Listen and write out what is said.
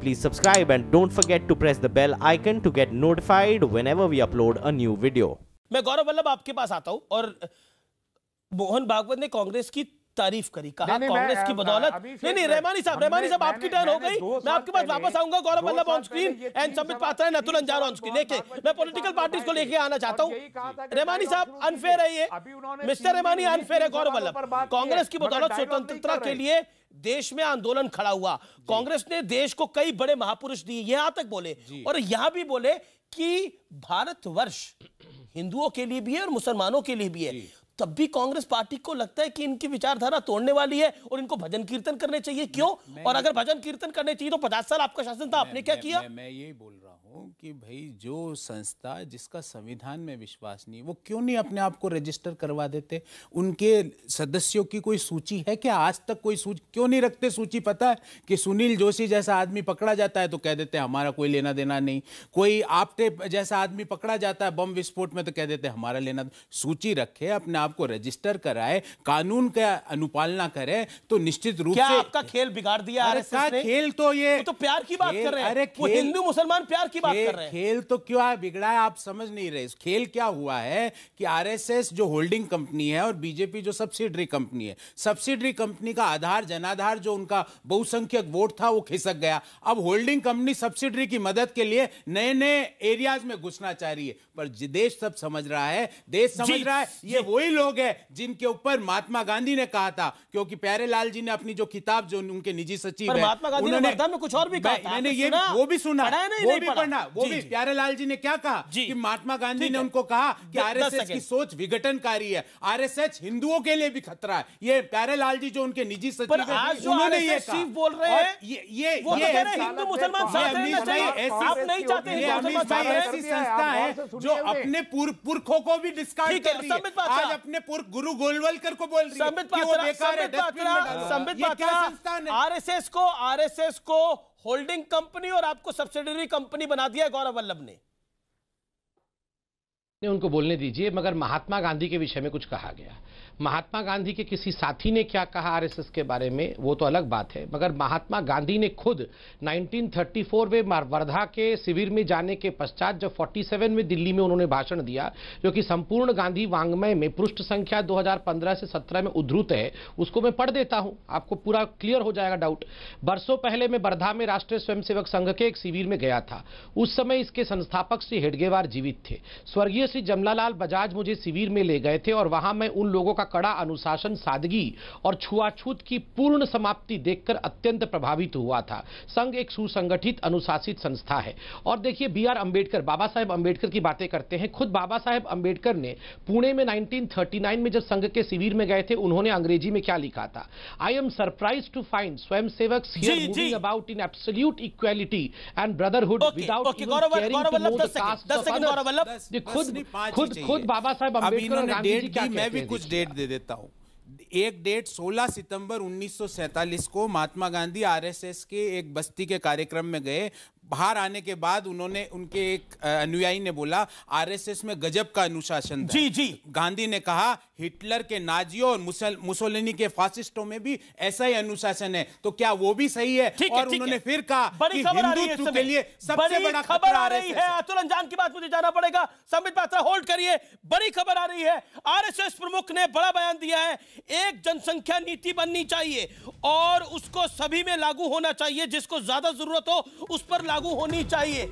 please subscribe and don't forget to press the bell icon to get notified whenever we upload a new video. मैं गौरव वल्लभ आपके पास आता हूं और मोहन भागवत ने कांग्रेस की तारीफ करी, कहा कांग्रेस की बदौलत नहीं रहमानी साहब आपकी टर्न हो गई, मैं आपके पास वापस आऊंगा। Gaurav Vallabh on screen and Sambit Patra and Atul Anjar on screen. लेके मैं पॉलिटिकल पार्टीज को लेके आना चाहता हूं। रहमानी साहब अनफेयर है ये, मिस्टर रहमानी अनफेयर है। गौरव वल्लभ, कांग्रेस की बदौलत स्वतंत्रता के लिए देश में आंदोलन खड़ा हुआ, कांग्रेस ने देश को कई बड़े महापुरुष दिए, यहां तक बोले और यहां भी बोले कि भारतवर्ष हिंदुओं के लिए भी है और मुसलमानों के लिए भी है। तब भी कांग्रेस पार्टी को लगता है कि इनकी विचारधारा तोड़ने वाली है और इनको भजन कीर्तन करने चाहिए। क्यों? और अगर भजन कीर्तन करने चाहिए तो 50 साल आपका शासन था, आपने क्या किया? मैं यही बोल रहा हूं कि भाई जो संस्था जिसका संविधान में विश्वास नहीं, वो क्यों नहीं अपने आप को रजिस्टर करवा देते? उनके सदस्यों की कोई सूची है क्या? आज तक कोई सूची क्यों नहीं रखते? सूची पता है कि सुनील जोशी जैसा आदमी पकड़ा जाता है तो कह देते हैं हमारा कोई लेना देना नहीं, कोई आपटे जैसा आदमी पकड़ा जाता है बम विस्फोट में तो कह देते हैं हमारा लेना। सूची रखे, अपने आपको रजिस्टर कराए, कानून का अनुपालना करे तो निश्चित रूप से। क्या आपका खेल बिगाड़ दिया आरएसएस ने? खेल तो ये तो प्यार की बात कर रहे हैं। अरे वो हिंदू मुसलमान प्यार की बात कर रहे हैं। खेल तो क्यों बिगड़ा है आप समझ नहीं रहे। खेल क्या हुआ है कि आरएसएस जो होल्डिंग कंपनी है और बीजेपी जो सब्सिडरी कंपनी है, सब्सिडरी कंपनी का आधार जनाधार जो उनका बहुसंख्यक वोट था वो खिसक गया। अब होल्डिंग कंपनी सब्सिडरी की मदद के लिए नए नए एरियाज में घुसना चाह रही है, पर देश सब समझ रहा है, देश समझ रहा है ये वही लोग हैं जिनके ऊपर महात्मा गांधी ने कहा था, क्योंकि प्यारेलाल जी ने अपनी जो किताब जो उनके निजी सचिव है, महात्मा गांधी ने वर्धा में कुछ और भी कहा था। मैंने ये वो भी सुना, वो भी पढ़ना, वो भी प्यारेलाल जी ने क्या कहा कि महात्मा गांधी ने उनको कहा कि आरएसएस की सोच विघटनकारी है, आरएसएस हिंदुओं के लिए भी खतरा है। ये प्यारेलाल जी जो उनके निजी सचिव है उन्होंने ये कहा। बोल रहे हैं ये हिंदू मुसलमान साथ रहना चाहिए, आप नहीं चाहते हिंदू मुसलमान साथ रहे। ऐसी संस्था है जो अपने पुरखों को भी डिस्कार्ड कर रही है, आज अपने गुरु गोलवलकर को बोल रही है कि वो बेकार है, डस्टबिन में डालो। संबित पात्रा, आरएसएस को होल्डिंग कंपनी और आपको सब्सिडरी कंपनी बना दिया गौरव वल्लभ ने। उनको बोलने दीजिए, मगर महात्मा गांधी के विषय में कुछ कहा गया। महात्मा गांधी के किसी साथी ने क्या कहा आरएसएस के बारे में वो तो अलग बात है, मगर महात्मा गांधी ने खुद 1934 में वर्धा के शिविर में जाने के पश्चात जब 47 में दिल्ली में उन्होंने भाषण दिया, जो कि संपूर्ण गांधी वांग्मय में पृष्ठ संख्या 2015 से 17 में उद्धृत है, उसको मैं पढ़ देता हूं, आपको पूरा क्लियर हो जाएगा डाउट। बरसों पहले मैं वर्धा में राष्ट्रीय स्वयंसेवक संघ के एक शिविर में गया था। उस समय इसके संस्थापक श्री हेडगेवार जीवित थे। स्वर्गीय श्री जमनालाल बजाज मुझे शिविर में ले गए थे और वहां मैं उन लोगों का कड़ा अनुशासन, सादगी और छुआछूत की पूर्ण समाप्ति देखकर अत्यंत प्रभावित हुआ था। संघ एक सुसंगठित अनुशासित संस्था है। और देखिए बी.आर. अंबेडकर, बाबा साहेब अंबेडकर की बातें करते हैं। खुद बाबा साहेब अंबेडकर ने पुणे में 1939 में जब संघ के शिविर में गए थे, उन्होंने अंग्रेजी में क्या लिखा था? I am surprise to find swayamsevaks here moving about in absolute equality and brotherhood without even caring to know the caste of others. खुद बाबा साहेब अंबेडकर और गांधी जी क्या कहते हैं? मैं भी कुछ डेट दे देता हूं। एक डेट 16 सितंबर 1947 को महात्मा गांधी आरएसएस के एक बस्ती के कार्यक्रम में गए। बाहर आने के बाद उन्होंने, उनके एक अनुयायी ने बोला आरएसएस में गजब का अनुशासन था। जी गांधी ने कहा हिटलर के नाजियों और मुसोलिनी के फासिस्टों में भी ऐसा ही अनुशासन है, तो क्या वो भी सही है? और उन्होंने फिर कहा कि हिंदुत्व के लिए सबसे बड़ा खबर आ रही है। अतुल अंजान की बात मुझे जाना पड़ेगा। संबित पात्रा होल्ड करिए, बड़ी खबर आ रही है। आरएसएस प्रमुख ने बड़ा बयान दिया है, एक जनसंख्या नीति बननी चाहिए और उसको सभी में लागू होना चाहिए, जिसको ज्यादा जरूरत हो उस पर लागू होनी चाहिए।